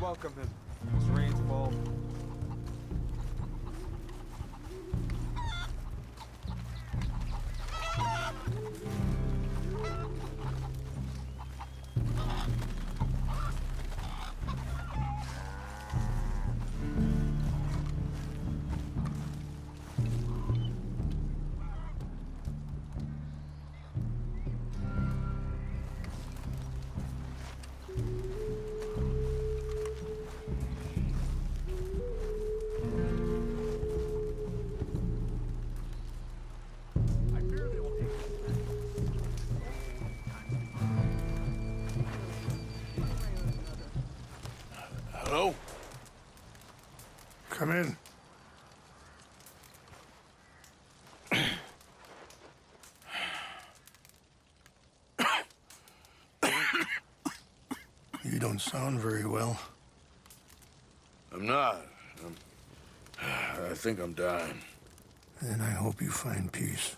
welcome him. This rain's fault. Hello? Come in. You don't sound very well. I'm not. I think I'm dying. Then I hope you find peace.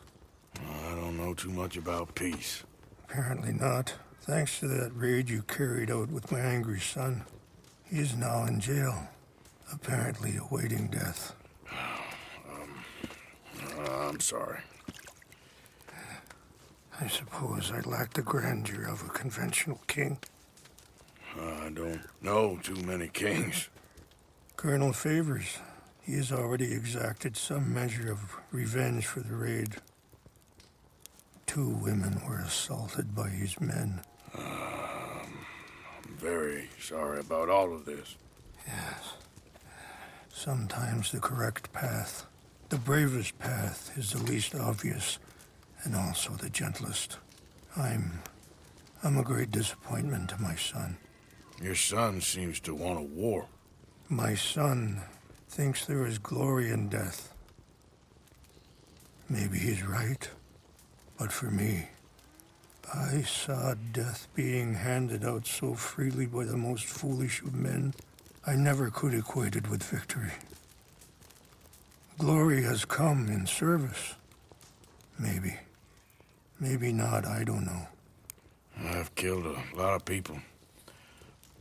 I don't know too much about peace. Apparently not. Thanks to that raid you carried out with my angry son. He is now in jail, apparently awaiting death. I'm sorry. I suppose I lack the grandeur of a conventional king. I don't know too many kings. Colonel Favors, he has already exacted some measure of revenge for the raid. 2 women were assaulted by his men. I'm very sorry about all of this. Yes. Sometimes the correct path, the bravest path, is the least obvious, and also the gentlest. I'm a great disappointment to my son. Your son seems to want a war. My son thinks there is glory in death. Maybe he's right, but for me, I saw death being handed out so freely by the most foolish of men, I never could equate it with victory. Glory has come in service. Maybe. Maybe not, I don't know. I've killed a lot of people.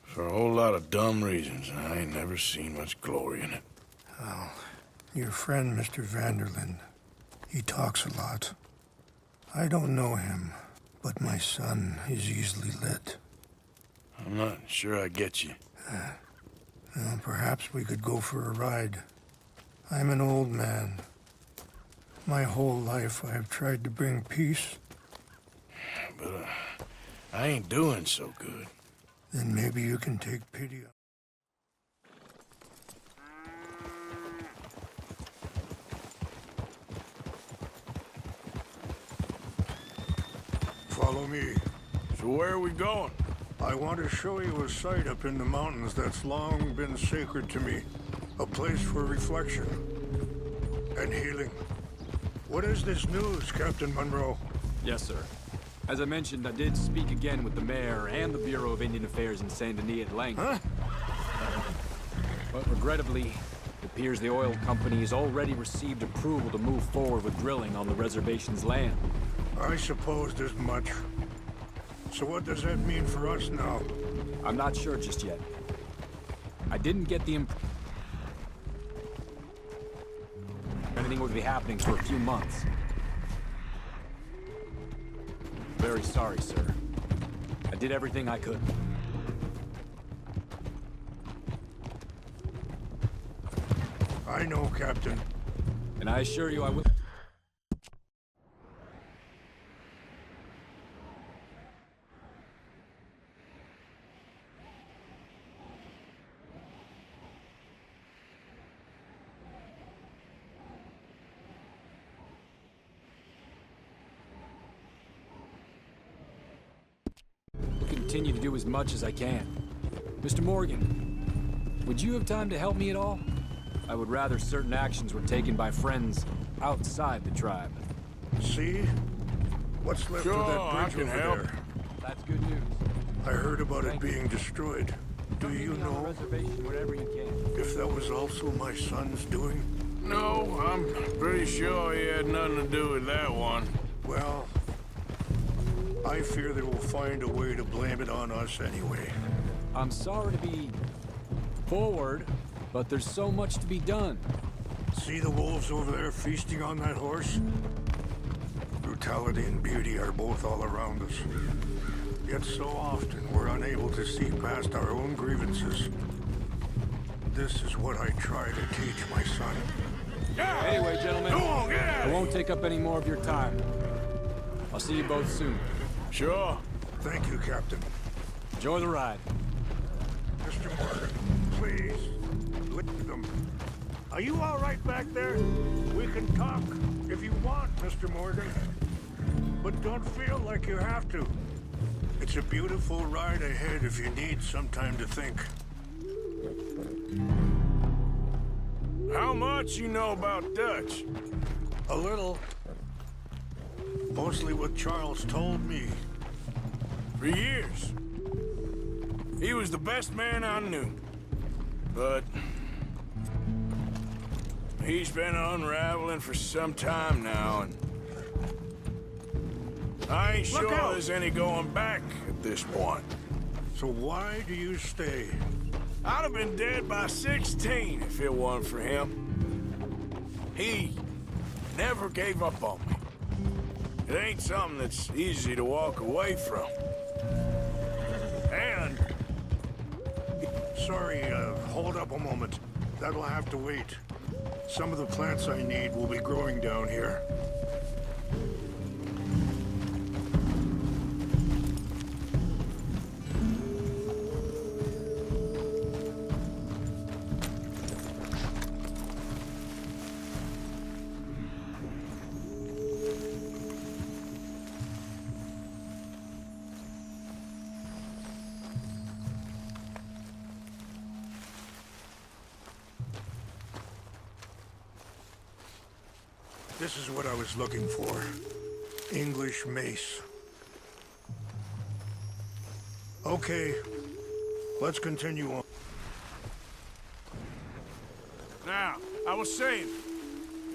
For a whole lot of dumb reasons, and I ain't never seen much glory in it. Well, your friend, Mr. Vanderlyn, he talks a lot. I don't know him, but my son is easily led. I'm not sure I get you. Well, perhaps we could go for a ride. I'm an old man. My whole life I have tried to bring peace. But I ain't doing so good. Then maybe you can take pity on... Follow me. So where are we going? I want to show you a site up in the mountains that's long been sacred to me. A place for reflection and healing. What is this news, Captain Monroe? Yes, sir. As I mentioned, I did speak again with the mayor and the Bureau of Indian Affairs in Saint Denis at length. Huh? But regrettably, it appears the oil company has already received approval to move forward with drilling on the reservation's land. I supposed as much. So what does that mean for us now? I'm not sure just yet. I didn't get the impression anything would be happening for a few months. Very sorry, sir. I did everything I could. I know, Captain. And I assure you I will... continue to do as much as I can. Mr. Morgan, would you have time to help me at all? I would rather certain actions were taken by friends outside the tribe. See? What's left Sure, of that I bridge can over help. there? That's good news. I heard about it Thank being destroyed. Do Come meet you me on the know reservation whenever you can. if that was also my son's doing? No, I'm pretty sure he had nothing to do with that one. Well, I fear they will find a way to blame it on us anyway. I'm sorry to be forward, but there's so much to be done. See the wolves over there feasting on that horse? Brutality and beauty are both all around us. Yet so often we're unable to see past our own grievances. This is what I try to teach my son. Anyway, gentlemen, Go on, get out I of here. won't take up any more of your time. I'll see you both soon. Sure. Thank you, Captain. Enjoy the ride. Mr. Morgan, please, look at them. Are you all right back there? We can talk if you want, Mr. Morgan. But don't feel like you have to. It's a beautiful ride ahead if you need some time to think. How much you know about Dutch? A little. Mostly what Charles told me. For years. He was the best man I knew. But he's been unraveling for some time now, and I ain't Look sure out. there's any going back at this point. So why do you stay? I'd have been dead by 16 if it wasn't for him. He never gave up on me. It ain't something that's easy to walk away from. And Sorry, hold up a moment. That'll have to wait. Some of the plants I need will be growing down here. This is what I was looking for. English mace. Okay, let's continue on. now, I was saying,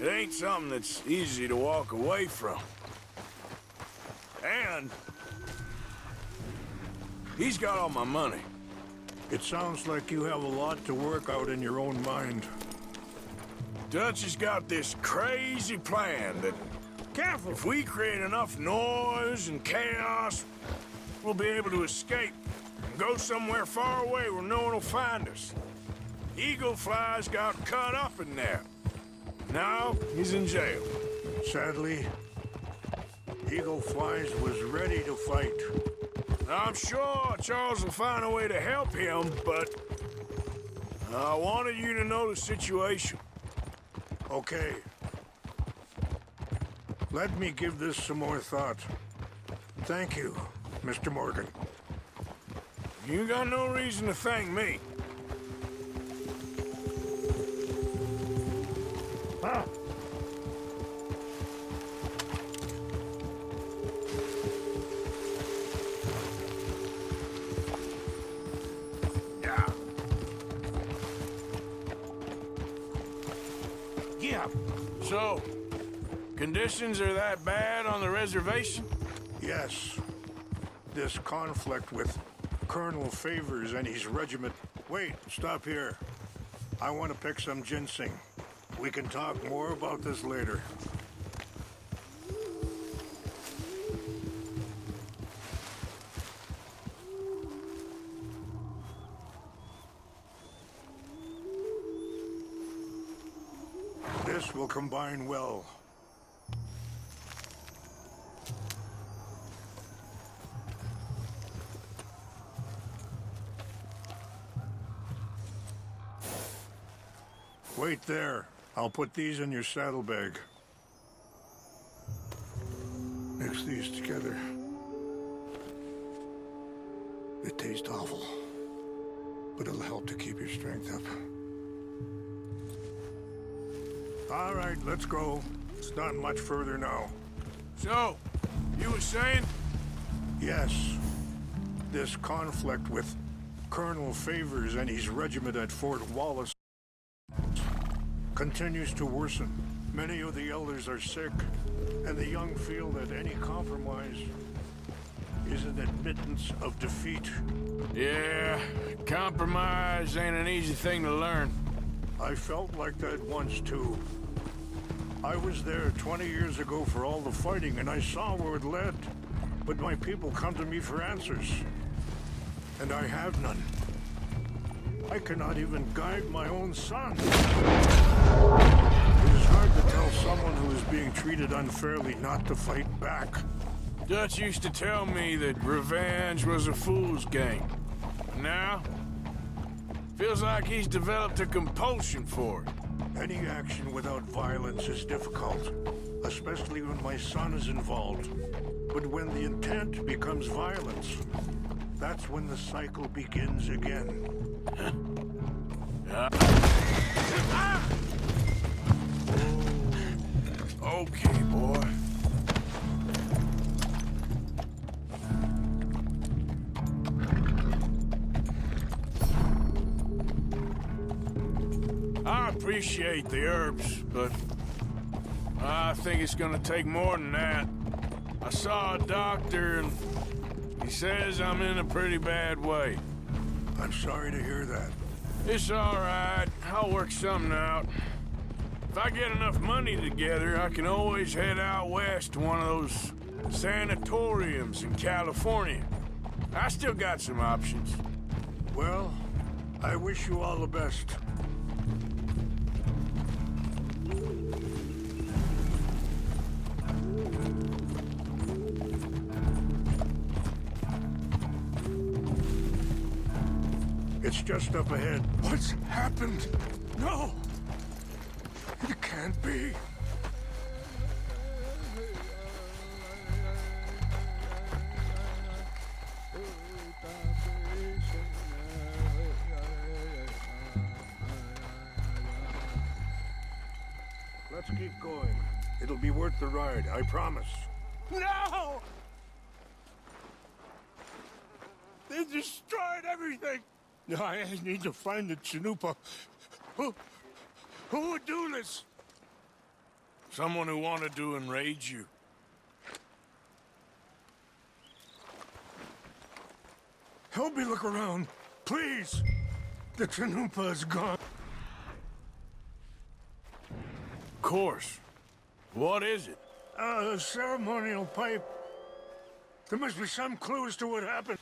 it ain't something that's easy to walk away from. And he's got all my money. It sounds like you have a lot to work out in your own mind. Dutch has got this crazy plan that Careful! if we create enough noise and chaos, we'll be able to escape and go somewhere far away where no one will find us. Eagle Fly's got cut up in there. Now he's in jail. Sadly, Eagle Flies was ready to fight. I'm sure Charles will find a way to help him, but I wanted you to know the situation. Okay. Let me give this some more thought. Thank you, Mr. Morgan. You got no reason to thank me. Ah! Yeah. Yeah. So, conditions are that bad on the reservation? Yes. This conflict with Colonel Favors and his regiment... Wait, stop here. I want to pick some ginseng. We can talk more about this later. This will combine well. Wait there. I'll put these in your saddlebag. Mix these together. It tastes awful, but it'll help to keep your strength up. All right, let's go. It's not much further now. So, you were saying? Yes, this conflict with Colonel Favors and his regiment at Fort Wallace continues to worsen. Many of the elders are sick, and the young feel that any compromise is an admittance of defeat. Yeah, compromise ain't an easy thing to learn. I felt like that once, too. I was there 20 years ago for all the fighting, and I saw where it led. But my people come to me for answers. And I have none. I cannot even guide my own son. It is hard to tell someone who is being treated unfairly not to fight back. Dutch used to tell me that revenge was a fool's game. Now, feels like he's developed a compulsion for it. Any action without violence is difficult, especially when my son is involved. But when the intent becomes violence, that's when the cycle begins again. Okay, boy. I appreciate the herbs, but I think it's gonna take more than that. I saw a doctor and he says I'm in a pretty bad way. I'm sorry to hear that. It's all right. I'll work something out. If I get enough money together, I can always head out west to one of those sanatoriums in California. I still got some options. Well, I wish you all the best. It's just up ahead. What's happened? No! It can't be. Let's keep going. It'll be worth the ride, I promise. No! They destroyed everything! No, I need to find the Chanupa. Who would do this? Someone who wanted to enrage you. Help me look around, please. The Chanupa is gone. Of course. What is it? A ceremonial pipe. There must be some clue as to what happened.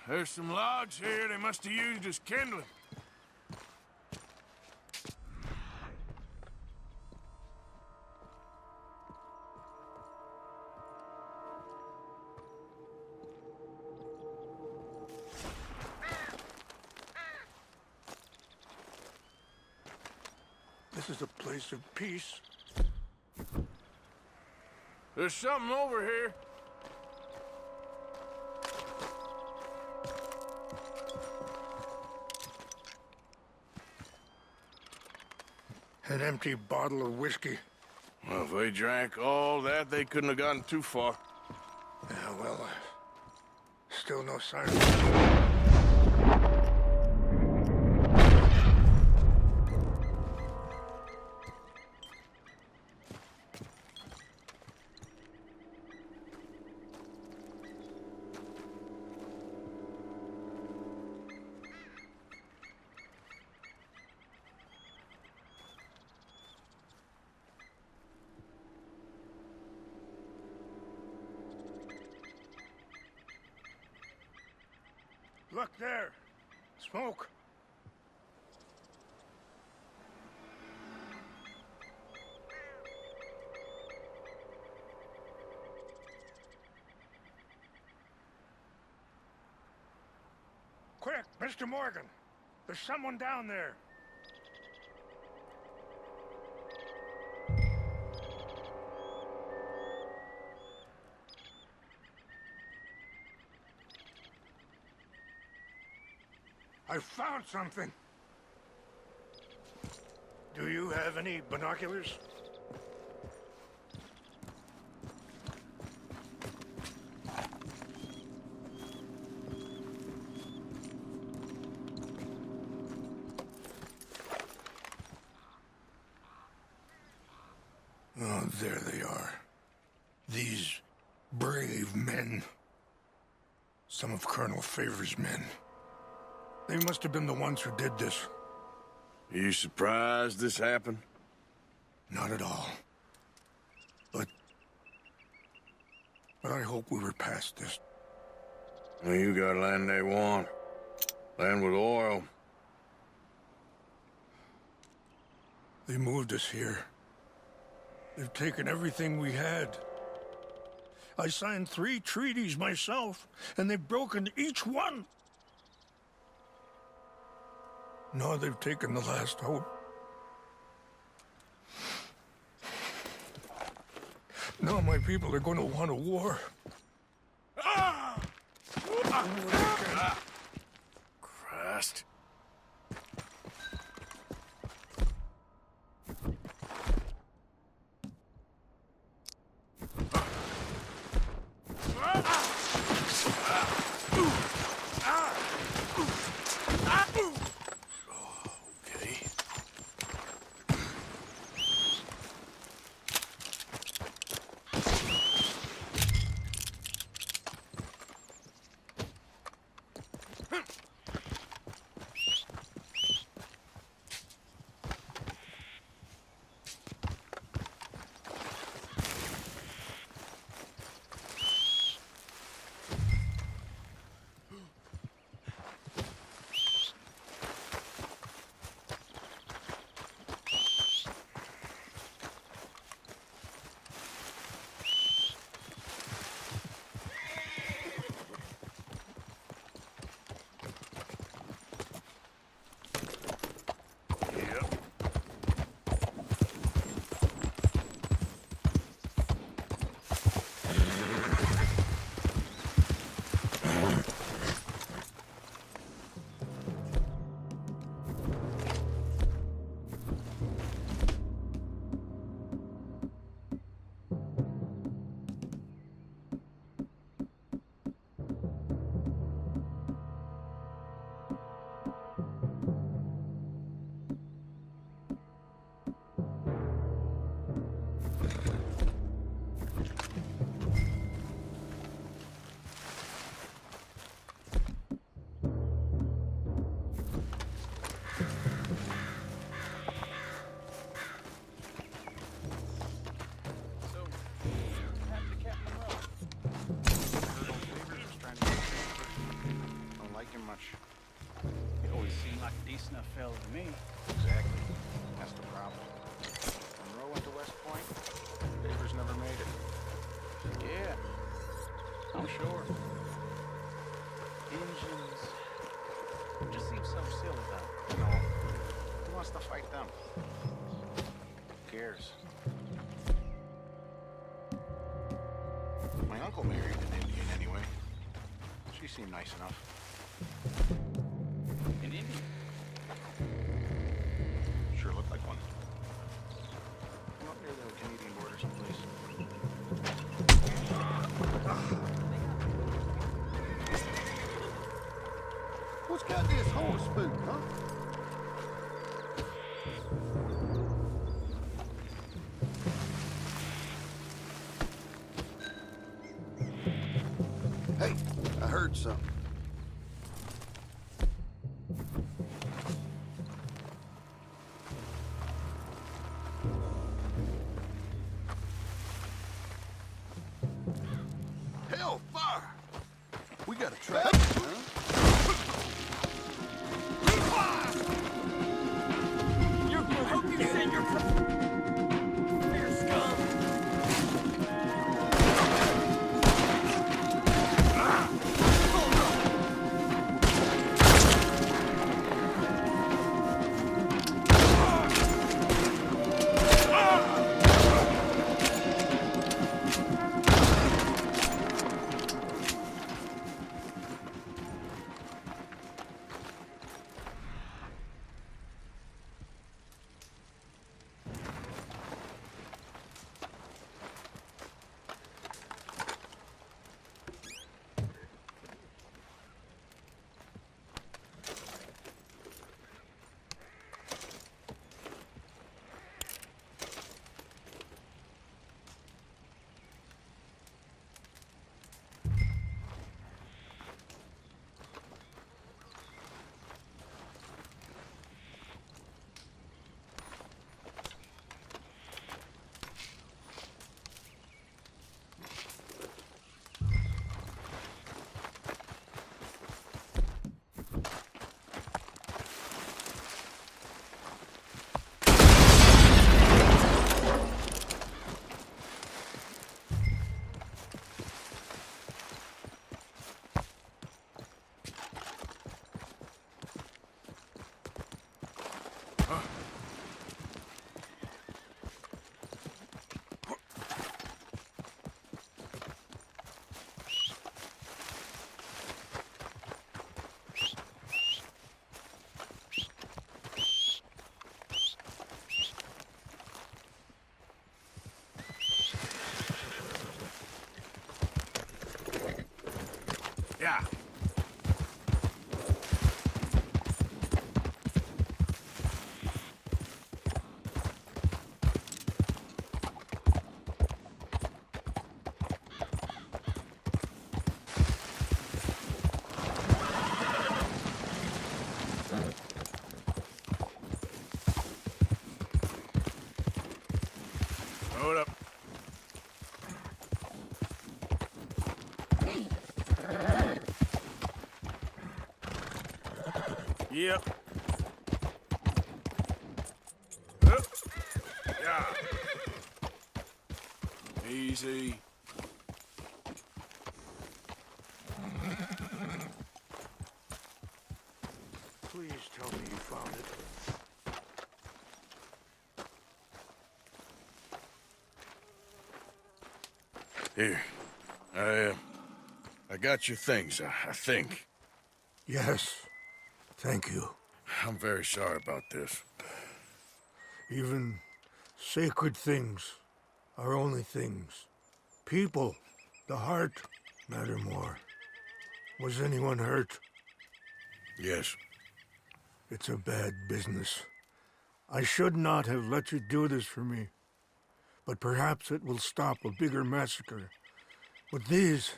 There's some logs here they must have used as kindling. This is a place of peace. There's something over here. An empty bottle of whiskey. Well, if they drank all that, they couldn't have gotten too far. Yeah, well, still no sign. Look there. Smoke. Quick, Mr. Morgan. There's someone down there. I found something. Do you have any binoculars? Oh, there they are. These brave men. Some of Colonel Favor's men. They must have been the ones who did this. You surprised this happened? Not at all. But I hope we were past this. Well, you got land they want. Land with oil. They moved us here. They've taken everything we had. I signed 3 treaties myself, and they've broken each one. Now they've taken the last hope. Now my people are going to want a war. Christ. Okay. Decent enough fella to me. Exactly. That's the problem. Monroe went to West Point. Favors never made it. Yeah, I'm sure. Engines. Just seems so silly, though. No. Who wants to fight them? Who cares? My uncle married an Indian anyway. She seemed nice enough. An Indian? Sure looked like one. Come up near the Canadian border someplace. What's got this horse spook, huh? Hey, I heard something. Hellfire! We got a trap, huh? Yeah. Hold up. Yep. Yeah. Easy. Please tell me you found it. Here. I got your things, I think. Yes. Thank you. I'm very sorry about this. Even sacred things are only things. People, the heart, matter more. Was anyone hurt? Yes. It's a bad business. I should not have let you do this for me. But perhaps it will stop a bigger massacre. With these,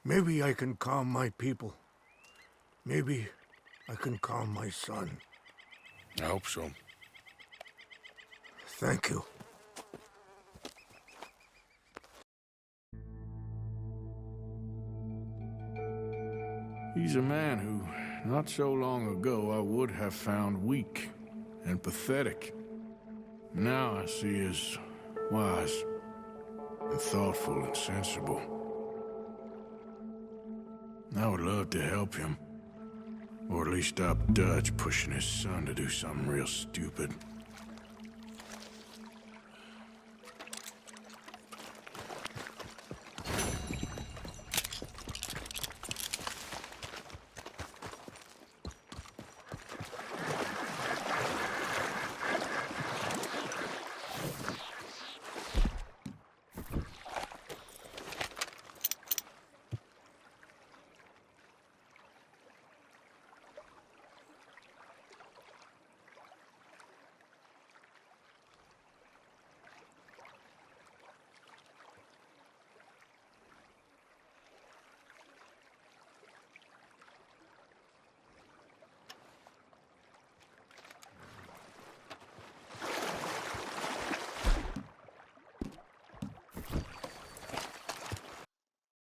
maybe I can calm my people. Maybe I can calm my son. I hope so. Thank you. He's a man who, not so long ago, I would have found weak and pathetic. Now I see as wise and thoughtful and sensible. I would love to help him. Or at least stop Dutch pushing his son to do something real stupid.